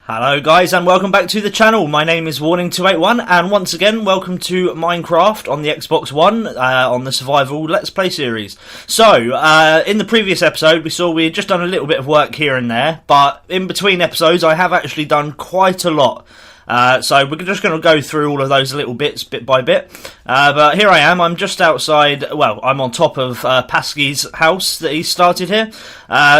Hello guys and welcome back to the channel. My name is Warning281 and once again welcome to Minecraft on the Xbox One on the Survival Let's Play series. So, in the previous episode we saw we had just done a little bit of work here and there, but in between episodes I have actually done quite a lot. So we're just going to go through all of those little bits, bit by bit. But here I am, I'm just outside, well, I'm on top of Pasky's house that he started here.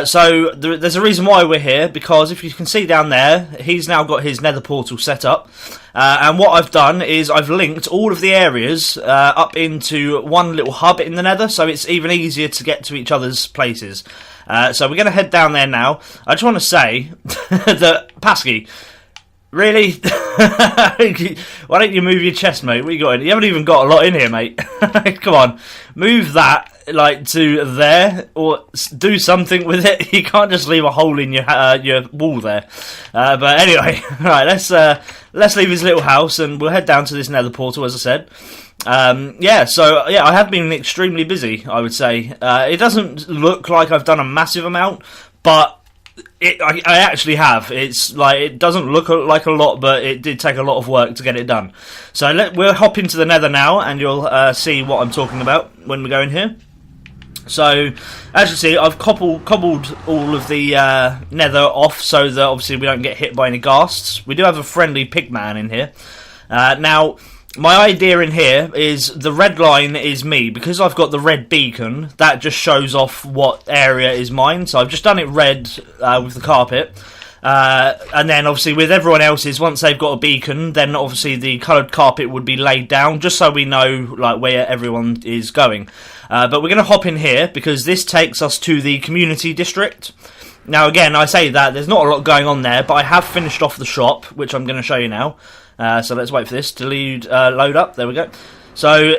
So there's a reason why we're here, because if you can see down there, he's now got his nether portal set up. And what I've done is I've linked all of the areas up into one little hub in the nether, so it's even easier to get to each other's places. So we're going to head down there now. I just want to say that Pasky, really? Why don't you move your chest, mate? What you got in? You haven't even got a lot in here, mate. Come on, move that like to there, or do something with it. You can't just leave a hole in your wall there. But anyway, right, let's leave his little house and we'll head down to this nether portal, as I said. I have been extremely busy, I would say. It doesn't look like I've done a massive amount, but I actually have. It's like, it doesn't look like a lot, but it did take a lot of work to get it done. So we'll hop into the nether now, and you'll see what I'm talking about when we go in here. So, as you see, I've cobbled all of the nether off so that obviously we don't get hit by any ghasts. We do have a friendly pigman in here. Now, my idea in here is the red line is me. Because I've got the red beacon, that just shows off what area is mine. So I've just done it red with the carpet. And then obviously with everyone else's, once they've got a beacon, then obviously the coloured carpet would be laid down, just so we know like where everyone is going. But we're going to hop in here because this takes us to the community district. Now again, I say that there's not a lot going on there, but I have finished off the shop, which I'm going to show you now. So let's wait for this to load up. There we go. So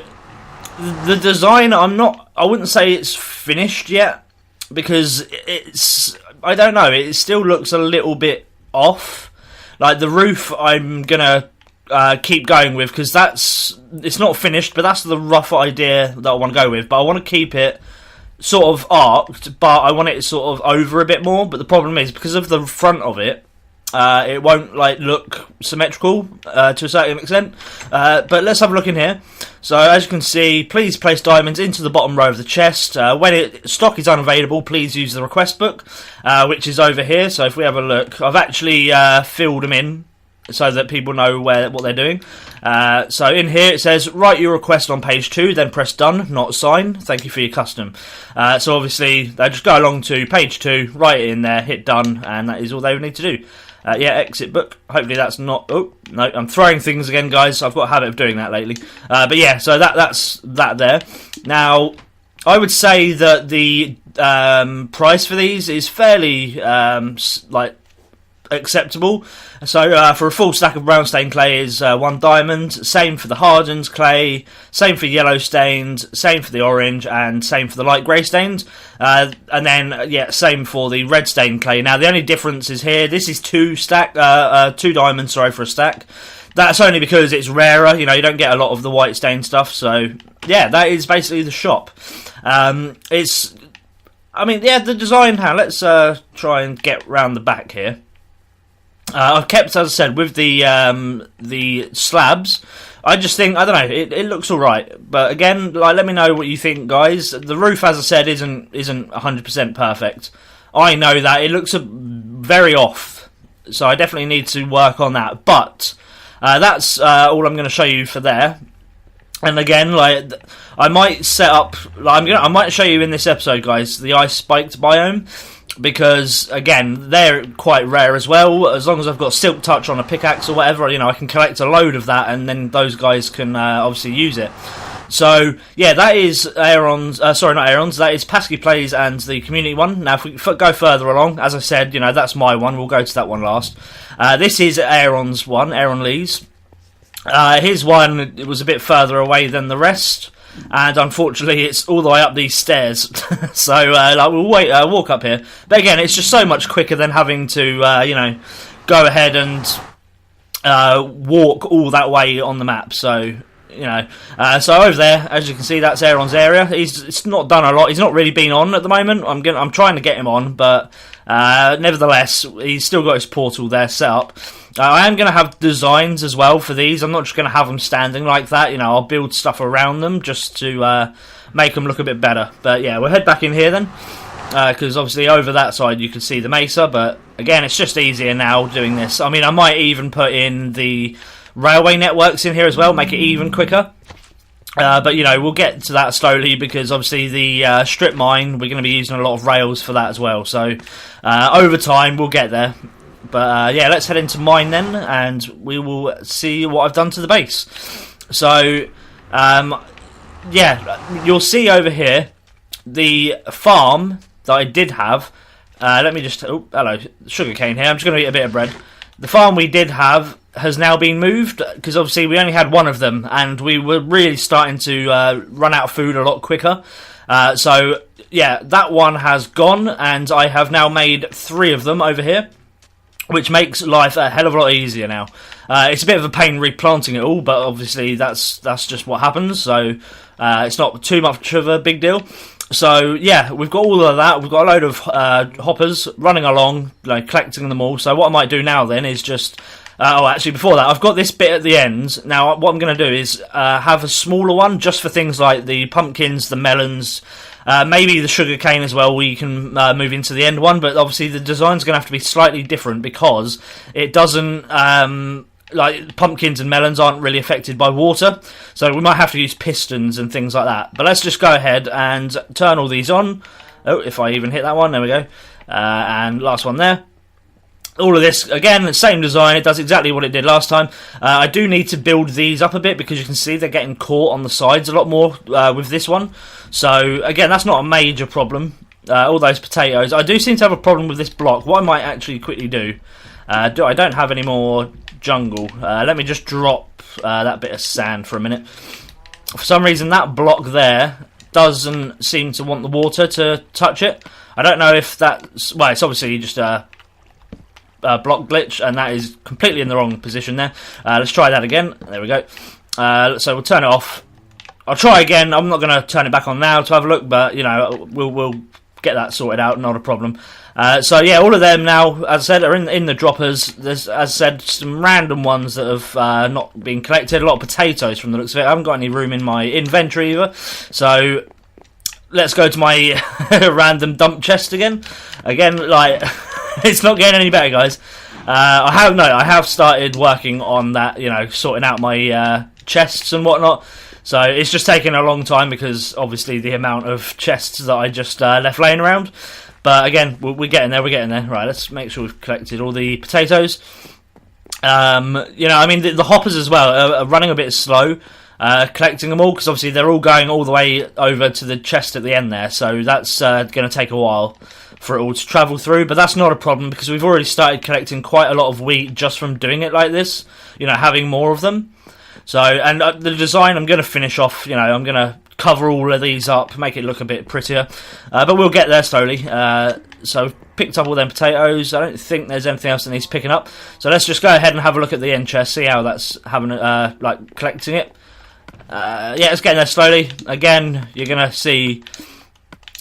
the design, I wouldn't say it's finished yet, because I don't know, it still looks a little bit off. Like the roof I'm gonna keep going with, because it's not finished, but that's the rough idea that I want to go with. But I want to keep it sort of arced, but I want it sort of over a bit more. But the problem is, because of the front of it, it won't like look symmetrical to a certain extent. But let's have a look in here. So as you can see, please place diamonds into the bottom row of the chest. When stock is unavailable, please use the request book, which is over here. So if we have a look, I've actually filled them in so that people know what they're doing. So in here it says, write your request on page 2, then press done, not sign. Thank you for your custom. So obviously they just go along to page 2, write it in there, hit done, and that is all they would need to do. Exit book. Hopefully that's not... Oh, no, I'm throwing things again, guys. I've got a habit of doing that lately. But yeah, so that's that there. Now, I would say that the price for these is fairly, acceptable. So for a full stack of brown stained clay is 1 diamond, same for the hardened clay, same for yellow stained, same for the orange, and same for the light grey stained, and then same for the red stained clay. Now the only difference is here, this is 2 diamonds, sorry, for a stack. That's only because it's rarer, you don't get a lot of the white stained stuff. So yeah, that is basically the shop. The design. Now let's try and get round the back here. I've kept, as I said, with the slabs. I just think, I don't know, it looks alright. But again, let me know what you think, guys. The roof, as I said, isn't 100% perfect. I know that it looks very off, so I definitely need to work on that. But that's all I'm going to show you for there. And again, I might set up. I might show you in this episode, guys, the ice spiked biome. Because, again, they're quite rare as well. As long as I've got silk touch on a pickaxe or whatever, I can collect a load of that, and then those guys can obviously use it. So, yeah, that is Aaron's, not Aaron's, that is Pasky Plays and the community one. Now, if we go further along, as I said, that's my one, we'll go to that one last. This is Aaron's one, Aaron Lee's. His one, it was a bit further away than the rest. And unfortunately it's all the way up these stairs. So we'll walk up here, but again it's just so much quicker than having to go ahead and walk all that way on the map. So so over there, as you can see, that's Aaron's area. It's not done a lot. He's not really been on at the moment. I'm trying to get him on, but Nevertheless, he's still got his portal there set up. I am going to have designs as well for these. I'm not just going to have them standing like that. You know, I'll build stuff around them just to make them look a bit better. But yeah, we'll head back in here then, because obviously over that side you can see the mesa. But again, it's just easier now doing this. I mean, I might even put in the railway networks in here as well, make it even quicker. But, you know, we'll get to that slowly because, obviously, the strip mine, we're going to be using a lot of rails for that as well. So, over time, we'll get there. But, yeah, let's head into mine then, and we will see what I've done to the base. So, yeah, you'll see over here the farm that I did have. Let me just... Oh, hello, sugarcane here. I'm just going to eat a bit of bread. The farm we did have has now been moved, because obviously we only had one of them, and we were really starting to run out of food a lot quicker. So, yeah, that one has gone, and I have now made 3 of them over here, which makes life a hell of a lot easier now. It's a bit of a pain replanting it all, but obviously that's just what happens, so it's not too much of a big deal. So, yeah, we've got all of that. We've got a load of hoppers running along, like, collecting them all. So what I might do now then is just... actually, before that, I've got this bit at the end. Now, what I'm going to do is have a smaller one just for things like the pumpkins, the melons, maybe the sugar cane as well. We can move into the end one, but obviously the design's going to have to be slightly different because it doesn't... like, pumpkins and melons aren't really affected by water, so we might have to use pistons and things like that. But let's just go ahead and turn all these on. Oh, if I even hit that one, there we go. And last one there. All of this, again, the same design, it does exactly what it did last time. I do need to build these up a bit because you can see they're getting caught on the sides a lot more with this one. So, again, that's not a major problem. All those potatoes. I do seem to have a problem with this block. What I might actually quickly do, I don't have any more jungle. Let me just drop that bit of sand for a minute. For some reason, that block there doesn't seem to want the water to touch it. I don't know if that's... Well, it's obviously just a block glitch, and that is completely in the wrong position there. Let's try that again. There we go. So we'll turn it off. I'll try again. I'm not going to turn it back on now to have a look, but, you know, we'll get that sorted out, not a problem. So yeah, all of them now, as I said, are in the droppers. There's, as I said, some random ones that have not been collected. A lot of potatoes from the looks of it. I haven't got any room in my inventory either. So let's go to my random dump chest again. Again, like, it's not getting any better, guys. I have started working on that, you know, sorting out my chests and whatnot. So it's just taken a long time because obviously the amount of chests that I just left laying around. But again, we're getting there, Right, let's make sure we've collected all the potatoes. You know, I mean, the hoppers as well are running a bit slow, collecting them all, because obviously they're all going all the way over to the chest at the end there. So that's going to take a while for it all to travel through. But that's not a problem, because we've already started collecting quite a lot of wheat just from doing it like this. You know, having more of them. So, and the design, I'm going to finish off, you know, I'm going to cover all of these up, make it look a bit prettier. But we'll get there slowly. So, picked up all them potatoes. I don't think there's anything else that needs picking up. So, let's just go ahead and have a look at the end chest, see how that's having, like, collecting it. Yeah, it's getting there slowly. Again, you're going to see...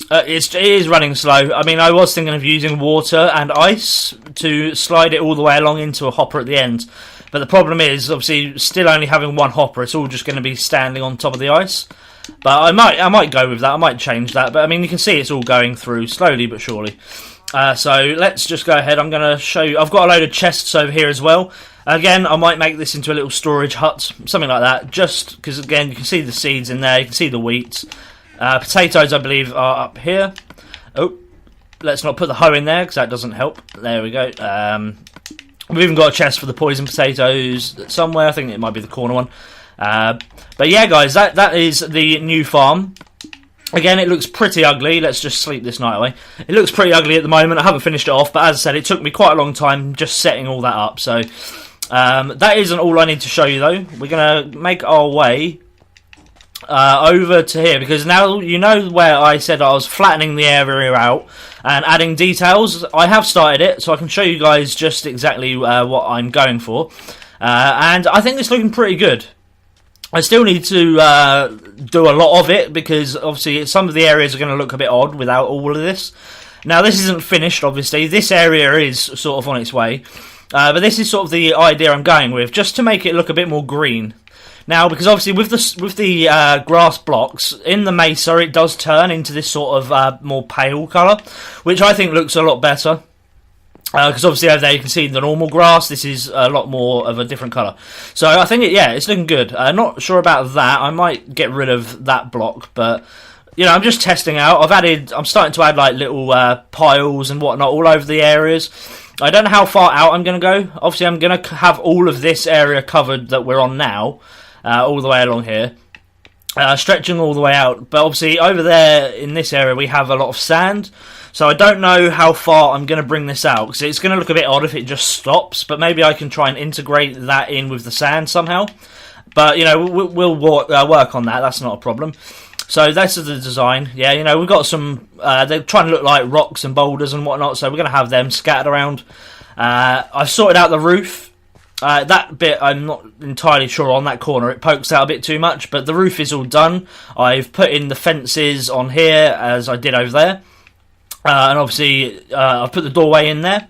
it is running slow. I mean, I was thinking of using water and ice to slide it all the way along into a hopper at the end. But the problem is, obviously, still only having one hopper, it's all just going to be standing on top of the ice. But I might go with that, I might change that. But, I mean, you can see it's all going through slowly but surely. So, let's just go ahead. I'm going to show you... I've got a load of chests over here as well. Again, I might make this into a little storage hut, something like that. Just because, again, you can see the seeds in there, you can see the wheat. Potatoes, I believe, are up here. Oh, let's not put the hoe in there, because that doesn't help. There we go. We've even got a chest for the poison potatoes somewhere. I think it might be the corner one. But yeah, guys, that is the new farm. Again, it looks pretty ugly. Let's just sleep this night away. It looks pretty ugly at the moment. I haven't finished it off, but as I said, it took me quite a long time just setting all that up. So that isn't all I need to show you, though. We're going to make our way over to here, because now you know where I said I was flattening the area out and adding details. I have started it, so I can show you guys just exactly what I'm going for, and I think it's looking pretty good. I still need to do a lot of it, because obviously some of the areas are going to look a bit odd without all of this. Now this isn't finished, obviously. This area is sort of on its way. But this is sort of the idea I'm going with, just to make it look a bit more green. Now, because obviously with the grass blocks, in the mesa it does turn into this sort of more pale colour, which I think looks a lot better. Because obviously over there you can see the normal grass, this is a lot more of a different colour. So I think, it's looking good. Not sure about that, I might get rid of that block, but... I'm just testing out. I'm starting to add like little piles and whatnot all over the areas. I don't know how far out I'm going to go. Obviously, I'm going to have all of this area covered that we're on now, all the way along here, stretching all the way out. But obviously, over there in this area, we have a lot of sand. So I don't know how far I'm going to bring this out, because it's going to look a bit odd if it just stops. But maybe I can try and integrate that in with the sand somehow. But, we'll work on that. That's not a problem. So this is the design. Yeah, we've got some... they're trying to look like rocks and boulders and whatnot, so we're going to have them scattered around. I've sorted out the roof. That bit I'm not entirely sure on, that corner. It pokes out a bit too much, but the roof is all done. I've put in the fences on here, as I did over there. And obviously, I've put the doorway in there.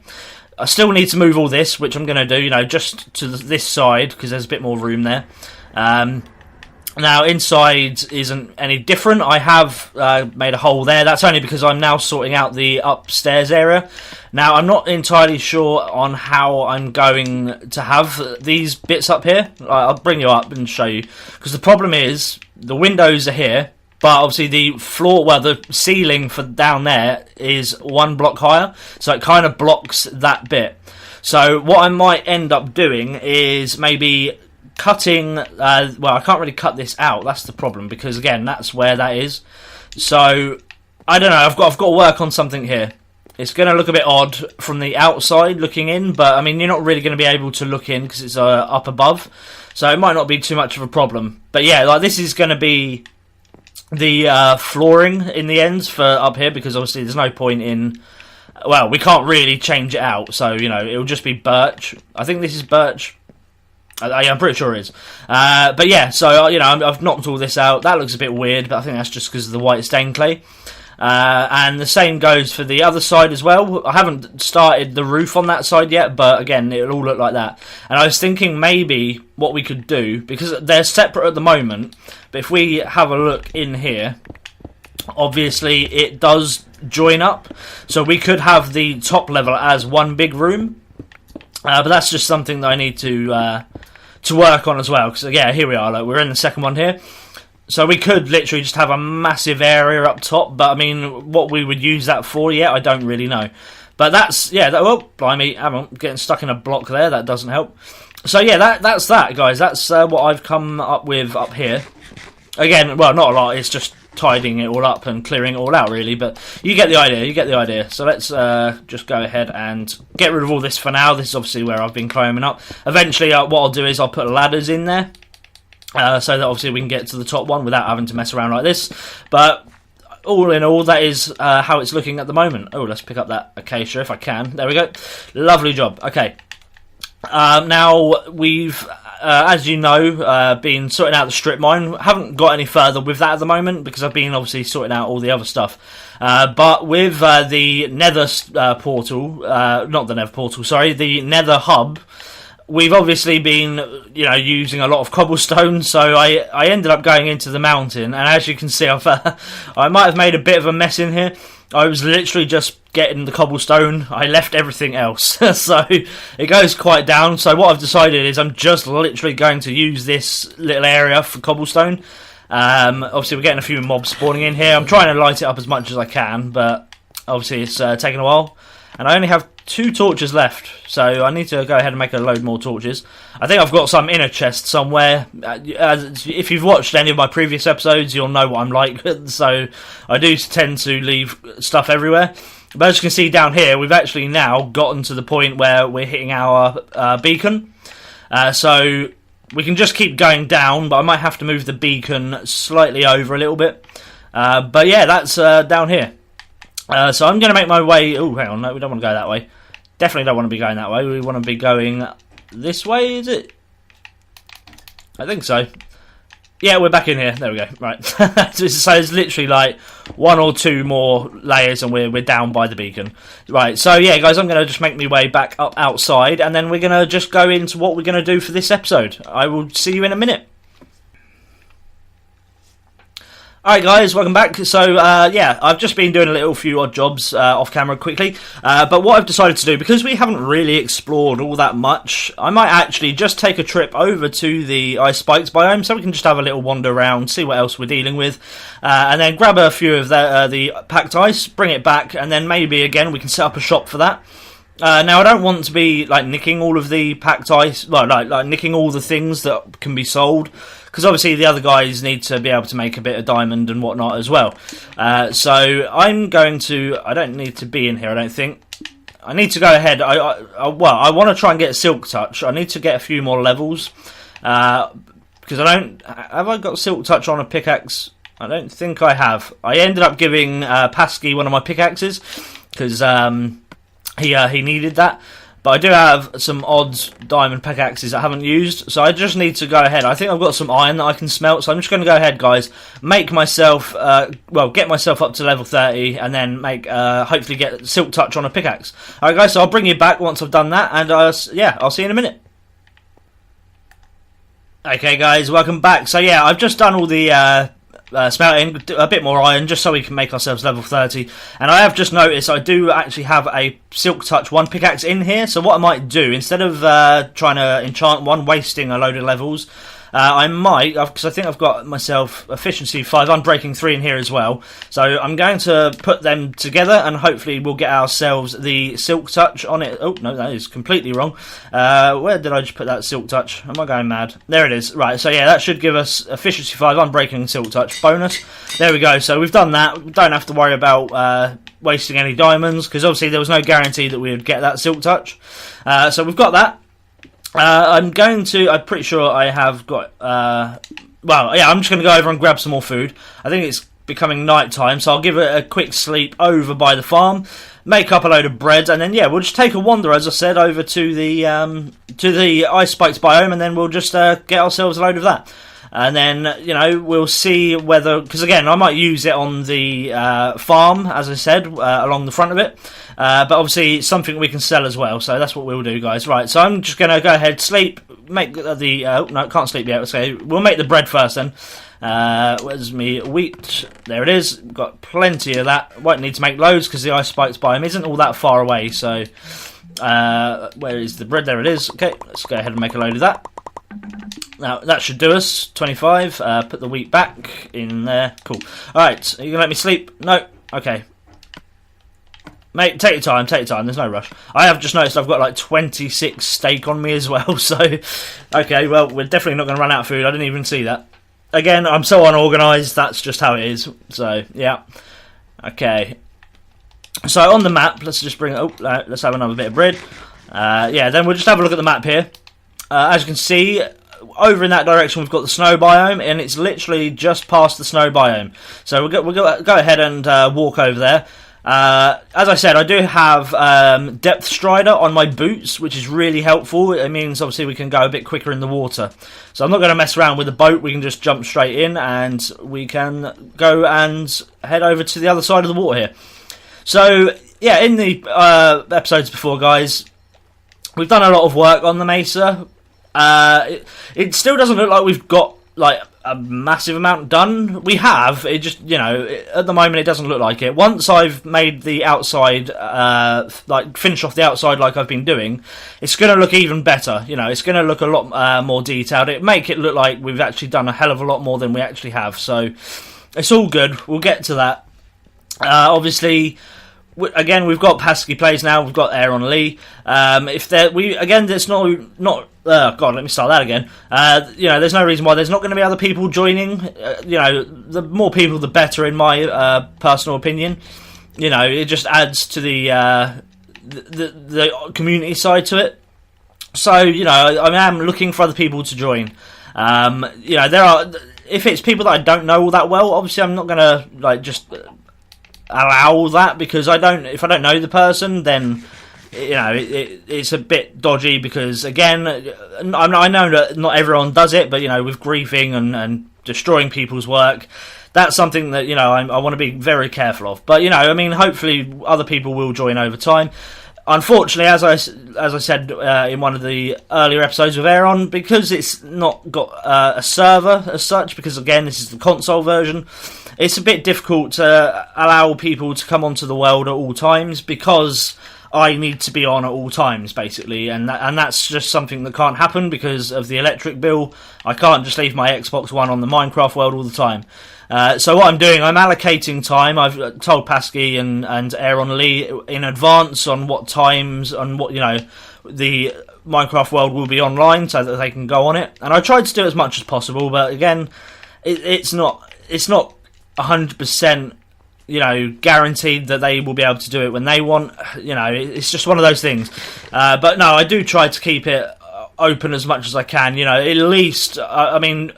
I still need to move all this, which I'm going to do, just to this side, because there's a bit more room there. Now, inside isn't any different. I have made a hole there. That's only because I'm now sorting out the upstairs area. Now, I'm not entirely sure on how I'm going to have these bits up here. I'll bring you up and show you. Because the problem is, the windows are here, but obviously the floor, the ceiling for down there is one block higher. So it kind of blocks that bit. So what I might end up doing is maybe... cutting, I can't really cut this out, that's the problem, because again, that's where that is. So, I don't know, I've got to work on something here. It's going to look a bit odd from the outside looking in, but I mean, you're not really going to be able to look in because it's up above, so it might not be too much of a problem. But yeah, this is going to be the flooring in the ends for up here, because obviously there's no point in... Well, we can't really change it out, so, it'll just be birch. I think this is birch. I'm pretty sure it is. But yeah, so, I've knocked all this out. That looks a bit weird, but I think that's just because of the white stained clay. And the same goes for the other side as well. I haven't started the roof on that side yet, but again, it'll all look like that. And I was thinking maybe what we could do, because they're separate at the moment, but if we have a look in here, obviously it does join up. So we could have the top level as one big room. But that's just something that I need to work on as well. Because, yeah, here we are. We're in the second one here. So we could literally just have a massive area up top. But, I mean, what we would use that for yet, I don't really know. But that's, blimey, I'm getting stuck in a block there. That doesn't help. So, yeah, that's that, guys. That's what I've come up with up here. Again, well, not a lot. It's just tidying it all up and clearing it all out, really, but you get the idea. So let's just go ahead and get rid of all this for now. This is obviously where I've been climbing up. Eventually, what I'll do is I'll put ladders in there, so that obviously we can get to the top one without having to mess around like this. But all in all, that is how it's looking at the moment. Oh, let's pick up that acacia if I can. There we go. Lovely job. Okay. Now, we've... as you know, been sorting out the strip mine. Haven't got any further with that at the moment because I've been obviously sorting out all the other stuff. But with the nether portal, not the nether portal, sorry, the nether hub, we've obviously been, using a lot of cobblestone. So I ended up going into the mountain, and as you can see, I might have made a bit of a mess in here. I was literally just getting the cobblestone. I left everything else. So it goes quite down. So what I've decided is I'm just literally going to use this little area for cobblestone. Obviously we're getting a few mobs spawning in here. I'm trying to light it up as much as I can, but obviously it's taking a while. And I only have 2 torches left, so I need to go ahead and make a load more torches. I think I've got some in a chest somewhere. If you've watched any of my previous episodes, you'll know what I'm like, so I do tend to leave stuff everywhere. But as you can see down here, we've actually now gotten to the point where we're hitting our beacon. So we can just keep going down, but I might have to move the beacon slightly over a little bit. But yeah, that's down here. So I'm going to make my way... Oh, hang on, no, we don't want to go that way. Definitely don't want to be going that way. We want to be going this way, is it? I think so. Yeah, we're back in here. There we go. Right. So it's literally like 1 or 2 more layers and we're down by the beacon. Right, so yeah, guys, I'm going to just make my way back up outside and then we're going to just go into what we're going to do for this episode. I will see you in a minute. Alright guys, welcome back. So, yeah, I've just been doing a few odd jobs off camera quickly, but what I've decided to do, because we haven't really explored all that much, I might actually just take a trip over to the ice spikes biome, so we can just have a little wander around, see what else we're dealing with, and then grab a few of the packed ice, bring it back, and then maybe, again, we can set up a shop for that. Now, I don't want to be, like, nicking all of the packed ice, well, like nicking all the things that can be sold, because obviously the other guys need to be able to make a bit of diamond and whatnot as well. So I'm going to... I don't need to be in here, I don't think. I need to go ahead. I want to try and get Silk Touch. I need to get a few more levels. Because I don't... Have I got Silk Touch on a pickaxe? I don't think I have. I ended up giving Pasky one of my pickaxes, because he needed that. But I do have some odd diamond pickaxes I haven't used, so I just need to go ahead. I think I've got some iron that I can smelt, so I'm just going to go ahead, guys, make myself, get myself up to level 30, and then hopefully get Silk Touch on a pickaxe. Alright, guys, so I'll bring you back once I've done that, and yeah, I'll see you in a minute. Okay, guys, welcome back. So yeah, I've just done all the smelting, a bit more iron, just so we can make ourselves level 30. And I have just noticed I do actually have a Silk Touch 1 pickaxe in here, so what I might do, instead of trying to enchant one, wasting a load of levels, I might, because I think I've got myself efficiency 5, unbreaking 3 in here as well, so I'm going to put them together and hopefully we'll get ourselves the Silk Touch on it. Oh, no, that is completely wrong. Where did I just put that Silk Touch? Am I going mad? There it is. Right, so yeah, that should give us efficiency 5, unbreaking, Silk Touch bonus. There we go, so we've done that. We don't have to worry about wasting any diamonds, because obviously there was no guarantee that we would get that Silk Touch. So we've got that. I'm pretty sure I have got, well, yeah, I'm just going to go over and grab some more food. I think it's becoming night time, so I'll give it a quick sleep over by the farm, make up a load of bread, and then, yeah, we'll just take a wander, as I said, over to the ice spikes biome, and then we'll just get ourselves a load of that. And then, you know, we'll see whether... Because, again, I might use it on the farm, as I said, along the front of it. But, obviously, it's something we can sell as well. So that's what we'll do, guys. Right, so I'm just going to go ahead, sleep, make the... no, can't sleep yet. Okay, we'll make the bread first, then. Where's me wheat? There it is. Got plenty of that. Won't need to make loads, because the ice spikes biome isn't all that far away. So, where is the bread? There it is. Okay, let's go ahead and make a load of that. Now, that should do us. 25. Put the wheat back in there. Cool. Alright, are you going to let me sleep? No? Okay. Mate, take your time, there's no rush. I have just noticed I've got like 26 steak on me as well, so... Okay, well, we're definitely not going to run out of food. I didn't even see that. Again, I'm so unorganised, that's just how it is. So, yeah. Okay. So, on the map, let's just bring... Oh, let's have another bit of bread. Yeah, then we'll just have a look at the map here. As you can see... Over in that direction we've got the snow biome, and it's literally just past the snow biome. So we'll go ahead and walk over there. As I said, I do have depth strider on my boots, which is really helpful. It means obviously we can go a bit quicker in the water. So I'm not going to mess around with the boat. We can just jump straight in and we can go and head over to the other side of the water here. So yeah, in the episodes before, guys, we've done a lot of work on the mesa. It still doesn't look like we've got like a massive amount done. We have, it just, you know, at the moment it doesn't look like it. Once I've made the outside, like finish off the outside like I've been doing, it's going to look even better. You know, it's going to look a lot more detailed. It make it look like we've actually done a hell of a lot more than we actually have. So it's all good. We'll get to that. Obviously. Again, we've got Pasky plays now. We've got Aaron Lee. There's not. God, let me start that again. You know, there's no reason why there's not going to be other people joining. You know, the more people, the better, in my personal opinion. You know, it just adds to the community side to it. So, you know, I am looking for other people to join. You know, if it's people that I don't know all that well, obviously I'm not going to like just allow that, because if I don't know the person, then you know it's a bit dodgy, because again I know that not everyone does it, but you know, with griefing and destroying people's work. That's something that, you know, I want to be very careful of. But, you know, I mean, hopefully other people will join over time. Unfortunately, as I said in one of the earlier episodes with Aaron, because it's not got a server as such, because again this is the console version, it's a bit difficult to allow people to come onto the world at all times, because I need to be on at all times, basically, and that's just something that can't happen because of the electric bill. I can't just leave my Xbox One on the Minecraft world all the time. So what I'm doing, I'm allocating time. I've told Pasky and Aaron Lee in advance on what times and what, you know, the Minecraft world will be online so that they can go on it. And I tried to do as much as possible, but again, it's not 100%, you know, guaranteed that they will be able to do it when they want. You know, it's just one of those things. But no, I do try to keep it open as much as I can, you know, at least, I mean,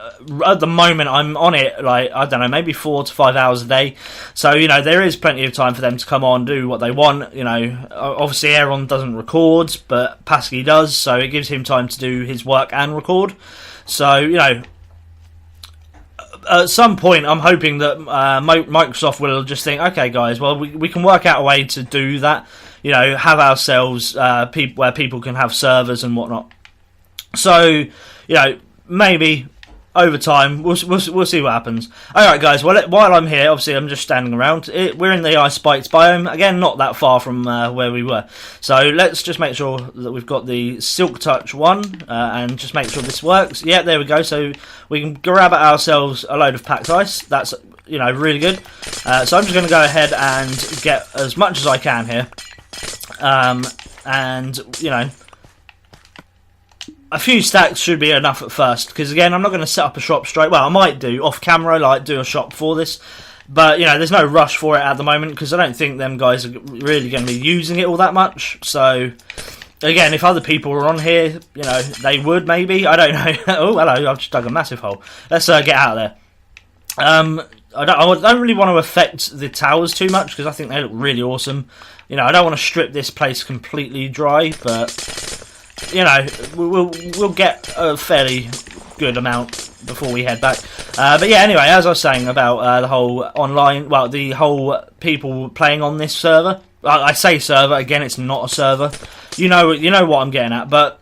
at the moment I'm on it, like, I don't know, maybe 4 to 5 hours a day, so, you know, there is plenty of time for them to come on, do what they want, you know. Obviously Aaron doesn't record, but Pasky does, so it gives him time to do his work and record, so, you know, at some point I'm hoping that Microsoft will just think, okay guys, well, we can work out a way to do that, you know, have ourselves where people can have servers and whatnot. So, you know, maybe over time we'll see what happens. Alright guys, well, while I'm here, obviously I'm just standing around. We're in the ice spikes biome, again not that far from where we were. So let's just make sure that we've got the Silk Touch 1 and just make sure this works. Yeah, there we go. So we can grab ourselves a load of packed ice. That's, you know, really good. So I'm just going to go ahead and get as much as I can here. And, you know, a few stacks should be enough at first, because again, I'm not going to set up a shop straight. Well, I might do off camera, like do a shop for this, but you know, there's no rush for it at the moment because I don't think them guys are really going to be using it all that much. So again, if other people are on here, you know, they would maybe. I don't know. Oh, hello! I've just dug a massive hole. Let's get out of there. I don't really want to affect the towers too much because I think they look really awesome. You know, I don't want to strip this place completely dry, but you know, we'll get a fairly good amount before we head back. But yeah, anyway, as I was saying about the whole online, well, the whole people playing on this server. I say server again; it's not a server. You know what I'm getting at. But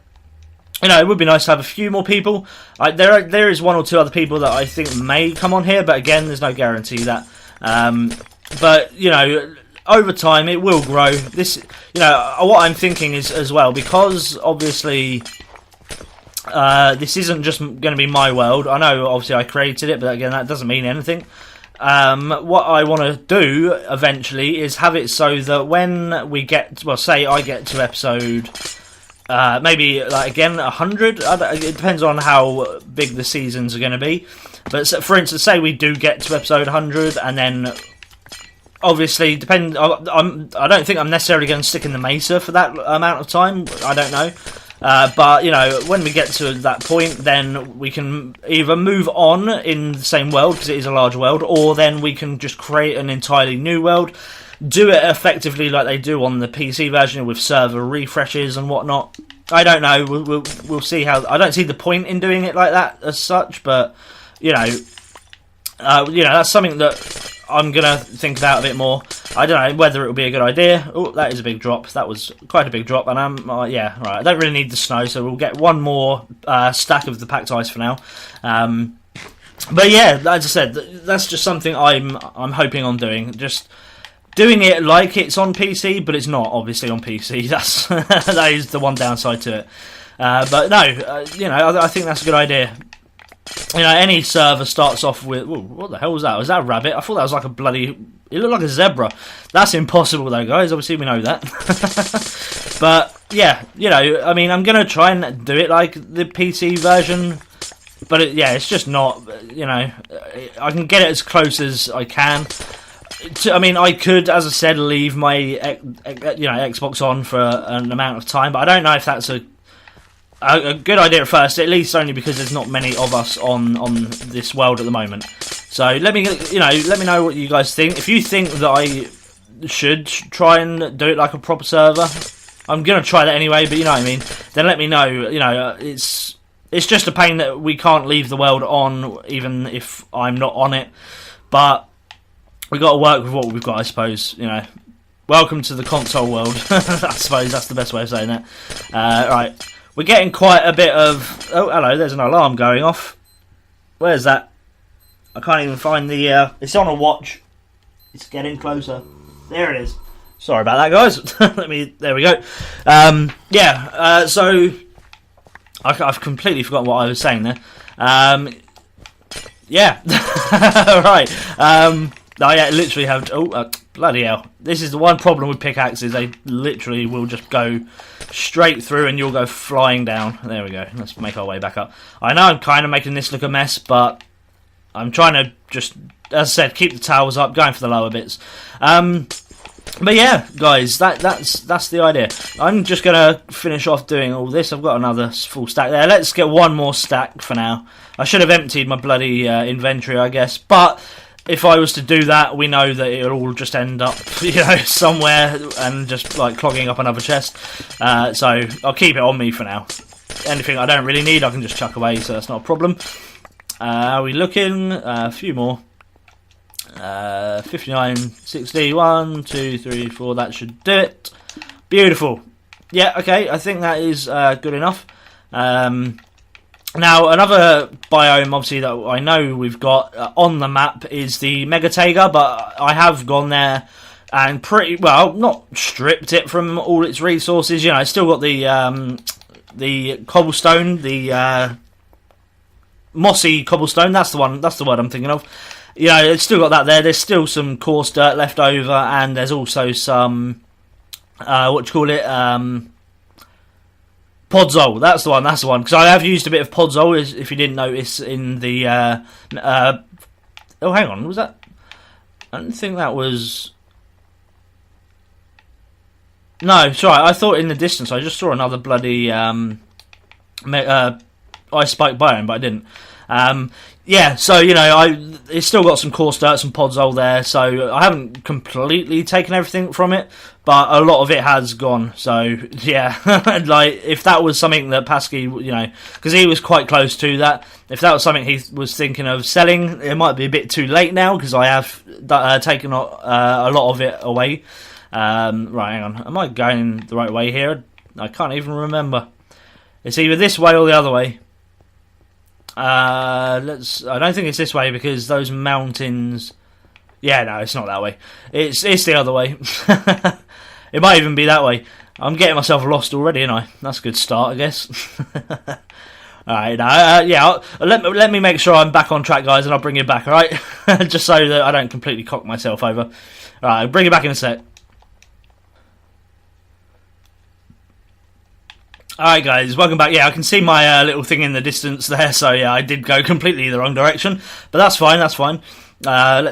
you know, it would be nice to have a few more people. There is one or two other people that I think may come on here, but again, there's no guarantee that. But you know, over time it will grow. This, you know, what I'm thinking is as well, because obviously this isn't just going to be my world. I know obviously I created it, but again that doesn't mean anything. What I want to do eventually is have it so that when we get, well, say I get to episode maybe like again 100. It depends on how big the seasons are going to be. But for instance, say we do get to episode 100, and then obviously, I don't think I'm necessarily going to stick in the Mesa for that amount of time. I don't know. But, you know, when we get to that point, then we can either move on in the same world, because it is a large world, or then we can just create an entirely new world, do it effectively like they do on the PC version with server refreshes and whatnot. I don't know. We'll see how. I don't see the point in doing it like that as such, but, you know, that's something that I'm going to think about a bit more. I don't know whether it will be a good idea. Oh, that is a big drop. That was quite a big drop. And yeah, right. I don't really need the snow, so we'll get one more stack of the packed ice for now. But yeah, as I said, that's just something I'm hoping on doing. Just doing it like it's on PC, but it's not obviously on PC. That is the one downside to it. But no, you know, I think that's a good idea. You know, any server starts off with... Ooh, what the hell was that? Was that a rabbit? I thought that was like a bloody... It looked like a zebra. That's impossible though, guys. Obviously, we know that. But, yeah, you know, I mean, I'm going to try and do it like the PC version. But, it's just not, you know... I can get it as close as I can. I mean, I could, as I said, leave my, Xbox on for an amount of time. But I don't know if that's a good idea at first, at least only because there's not many of us on this world at the moment. So let me know what you guys think. If you think that I should try and do it like a proper server, I'm gonna try that anyway. But you know what I mean. Then let me know. You know, it's It's just a pain that we can't leave the world on, even if I'm not on it. But we've got to work with what we've got, I suppose. You know, welcome to the console world. I suppose that's the best way of saying that. Right, we're getting quite a bit of... Oh, hello, there's an alarm going off. Where's that? I can't even find the... It's on a watch. It's getting closer. There it is. Sorry about that, guys. There we go. So... I've completely forgotten what I was saying there. Yeah. Right. I literally have... bloody hell. This is the one problem with pickaxes. They literally will just go straight through and you'll go flying down. There we go. Let's make our way back up. I know I'm kind of making this look a mess, but I'm trying to just, as I said, keep the towers up, going for the lower bits. But yeah, guys, that's the idea. I'm just going to finish off doing all this. I've got another full stack there. Let's get one more stack for now. I should have emptied my bloody inventory, I guess. But if I was to do that, we know that it'll all just end up, somewhere and just like clogging up another chest. So I'll keep it on me for now. Anything I don't really need, I can just chuck away, so that's not a problem. Are we looking? A few more. 59, 60, 1, 2, 3, 4, that should do it. Beautiful. Yeah, okay, I think that is good enough. Now, another biome, obviously, that I know we've got on the map is the Megataiga, but I have gone there and pretty, well, not stripped it from all its resources. It's still got the cobblestone, the mossy cobblestone, that's the word I'm thinking of. It's still got that there. There's still some coarse dirt left over, and there's also some, Podzol. That's the one, because I have used a bit of Podzol, if you didn't notice, in the, oh, hang on, was that? I don't think that was... No, sorry, I thought in the distance I just saw another bloody, ice spike biome, but I didn't. Yeah, so, it's still got some coarse dirt, some Podzol there, so I haven't completely taken everything from it, but a lot of it has gone, so, yeah, like, if that was something that Pasky, because he was quite close to that, if that was something he was thinking of selling, it might be a bit too late now, because I have taken a lot of it away. Right, hang on, am I going the right way here? I can't even remember. It's either this way or the other way. I don't think it's this way because those mountains... Yeah, no, it's not that way. It's the other way. It might even be that way. I'm getting myself lost already, ain't I? That's a good start, I guess. Alright, let me make sure I'm back on track, guys, and I'll bring you back, alright? Just so that I don't completely cock myself over. Alright, I'll bring you back in a sec. Alright guys, welcome back. Yeah, I can see my little thing in the distance there, so yeah, I did go completely the wrong direction. But that's fine, let's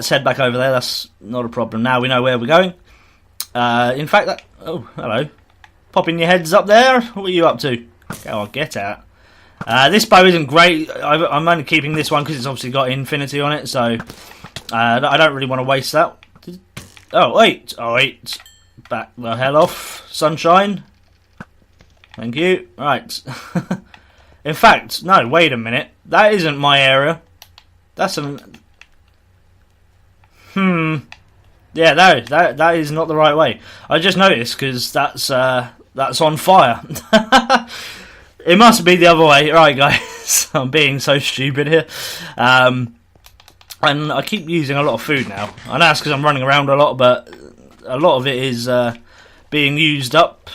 head back over there, that's not a problem. Now we know where we're going. In fact, oh, hello. Popping your heads up there? What are you up to? Oh, get out. This bow isn't great. I'm only keeping this one because it's obviously got infinity on it, so I don't really want to waste that. Oh, wait. Back the hell off, sunshine. Thank you. Right. In fact, no, wait a minute. That isn't my area. That's an... Yeah, no, that is not the right way. I just noticed because that's on fire. It must be the other way. Right, guys. I'm being so stupid here. And I keep using a lot of food now. I know that's because I'm running around a lot, but a lot of it is being used up.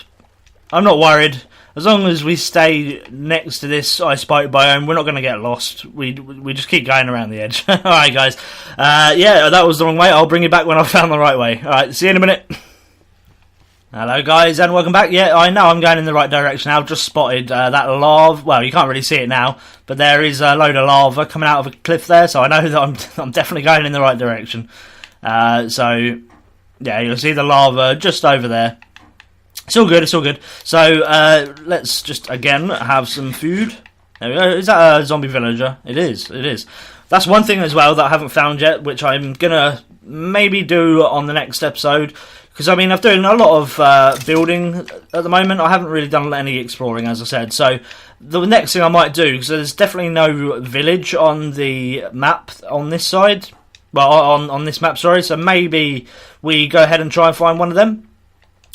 I'm not worried. As long as we stay next to this ice spike biome, we're not going to get lost. We just keep going around the edge. Alright, guys. Yeah, that was the wrong way. I'll bring you back when I've found the right way. Alright, see you in a minute. Hello, guys, and welcome back. Yeah, I know I'm going in the right direction. I've just spotted that lava. Well, you can't really see it now, but there is a load of lava coming out of a cliff there, so I know that I'm definitely going in the right direction. So, yeah, you'll see the lava just over there. It's all good, So, let's just, again, have some food. There we go. Is that a zombie villager? It is. That's one thing as well that I haven't found yet, which I'm going to maybe do on the next episode, Because, I mean, I'm doing a lot of building at the moment. I haven't really done any exploring, as I said. So the next thing I might do, because there's definitely no village on the map on this side. Well, on this map, sorry. So maybe we go ahead and try and find one of them.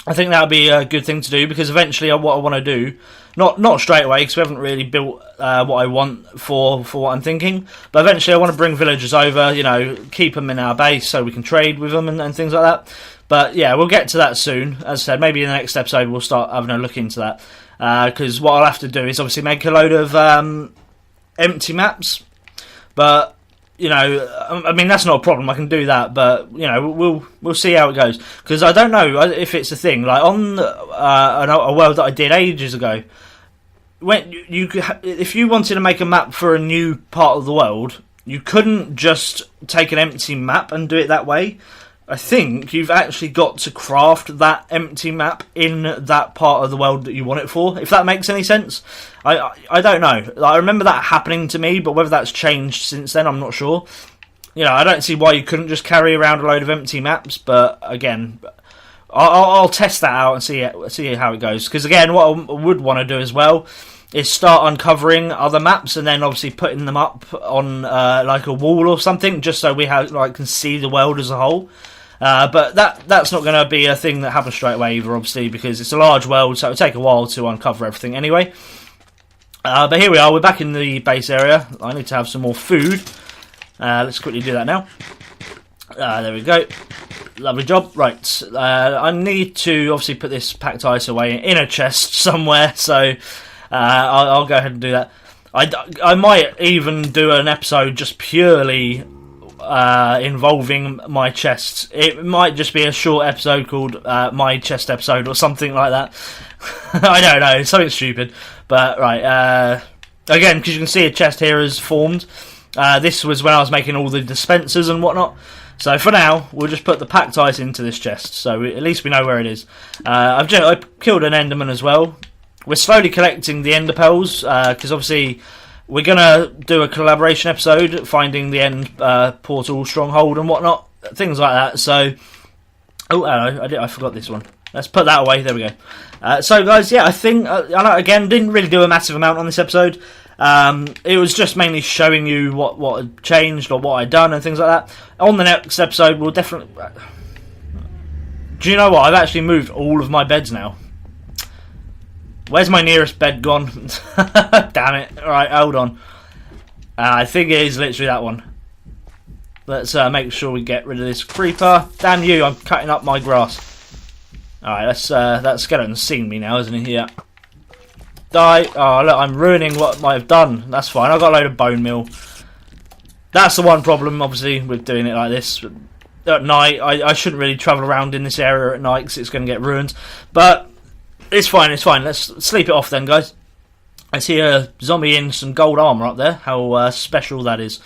I think that would be a good thing to do, because eventually what I want to do, not straight away, because we haven't really built what I want for what I'm thinking, but eventually I want to bring villagers over, you know, keep them in our base so we can trade with them and things like that. But yeah, we'll get to that soon. As I said, maybe in the next episode we'll start having a look into that, because what I'll have to do is obviously make a load of empty maps, but you know, I mean, that's not a problem. I can do that, but you know, we'll see how it goes, because I don't know if it's a thing. Like on a world that I did ages ago, when if you wanted to make a map for a new part of the world, you couldn't just take an empty map and do it that way. I think you've actually got to craft that empty map in that part of the world that you want it for, if that makes any sense. I don't know. Like, I remember that happening to me, but whether that's changed since then, I'm not sure. You know, I don't see why you couldn't just carry around a load of empty maps, but again, I'll test that out and see how it goes. Because again, what I would want to do as well is start uncovering other maps and then obviously putting them up on like a wall or something, just so we can see the world as a whole. But that's not going to be a thing that happens straight away either, obviously, because it's a large world, so it'll take a while to uncover everything anyway. But here we are, we're back in the base area. I need to have some more food. Let's quickly do that now. There we go. Lovely job. Right, I need to obviously put this packed ice away in a chest somewhere, so I'll go ahead and do that. I might even do an episode just purely involving my chests. It might just be a short episode called My Chest Episode or something like that. I don't know, it's something stupid. But right, again, because you can see a chest here is formed. This was when I was making all the dispensers and whatnot. So for now, we'll just put the packed ice into this chest, so at least we know where it is. I killed an enderman as well. We're slowly collecting the ender pearls, because obviously we're going to do a collaboration episode, finding the end portal, stronghold and whatnot, things like that. So, oh, hello, I forgot this one. Let's put that away, there we go. So guys, yeah, I think, again, didn't really do a massive amount on this episode. It was just mainly showing you what had changed or what I'd done and things like that. On the next episode, we'll definitely... Do you know what? I've actually moved all of my beds now. Where's my nearest bed gone? Damn it. Alright, hold on. I think it is literally that one. Let's make sure we get rid of this creeper. Damn you, I'm cutting up my grass. Alright, that skeleton's seen me now, isn't he? Yeah. Die. Oh, look, I'm ruining what I've done. That's fine, I've got a load of bone meal. That's the one problem, obviously, with doing it like this. At night, I shouldn't really travel around in this area at night because it's going to get ruined. But it's fine, it's fine. Let's sleep it off then, guys. I see a zombie in some gold armour up there. How special that is.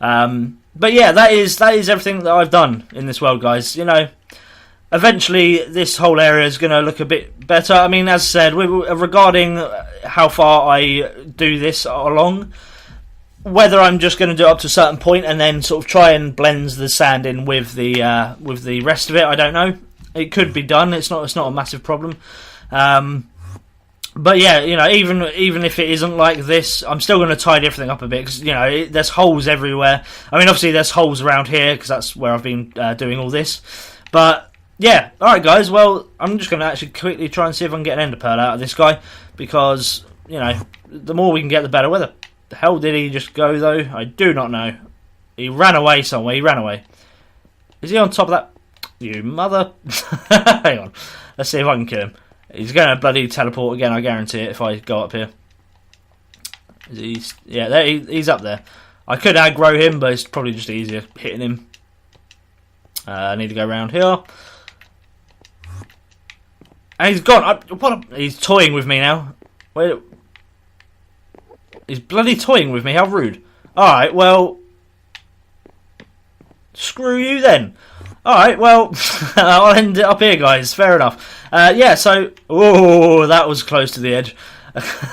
But yeah, that is everything that I've done in this world, guys. You know, eventually this whole area is going to look a bit better. I mean, as I said, regarding how far I do this along, whether I'm just going to do it up to a certain point and then sort of try and blend the sand in with the rest of it, I don't know. It could be done. It's not a massive problem. But yeah, you know, even if it isn't like this, I'm still going to tidy everything up a bit because, you know, there's holes everywhere. I mean, obviously there's holes around here because that's where I've been doing all this. But yeah, alright guys, well, I'm just going to actually quickly try and see if I can get an ender pearl out of this guy because, you know, the more we can get, the better. Where the hell did he just go, though? I do not know. He ran away somewhere. He ran away. Is he on top of that? You mother... Hang on. Let's see if I can kill him. He's going to bloody teleport again, I guarantee it, if I go up here. Yeah, there, he's up there. I could aggro him, but it's probably just easier hitting him. I need to go around here. And he's gone. He's toying with me now. Wait. He's bloody toying with me. How rude. Alright, well... Screw you then. Alright, well... I'll end it up here, guys. Fair enough. Yeah, so... Oh, that was close to the edge.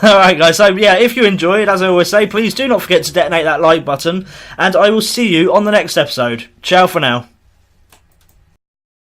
Alright, guys. So, yeah, if you enjoyed, as I always say, please do not forget to detonate that like button. And I will see you on the next episode. Ciao for now.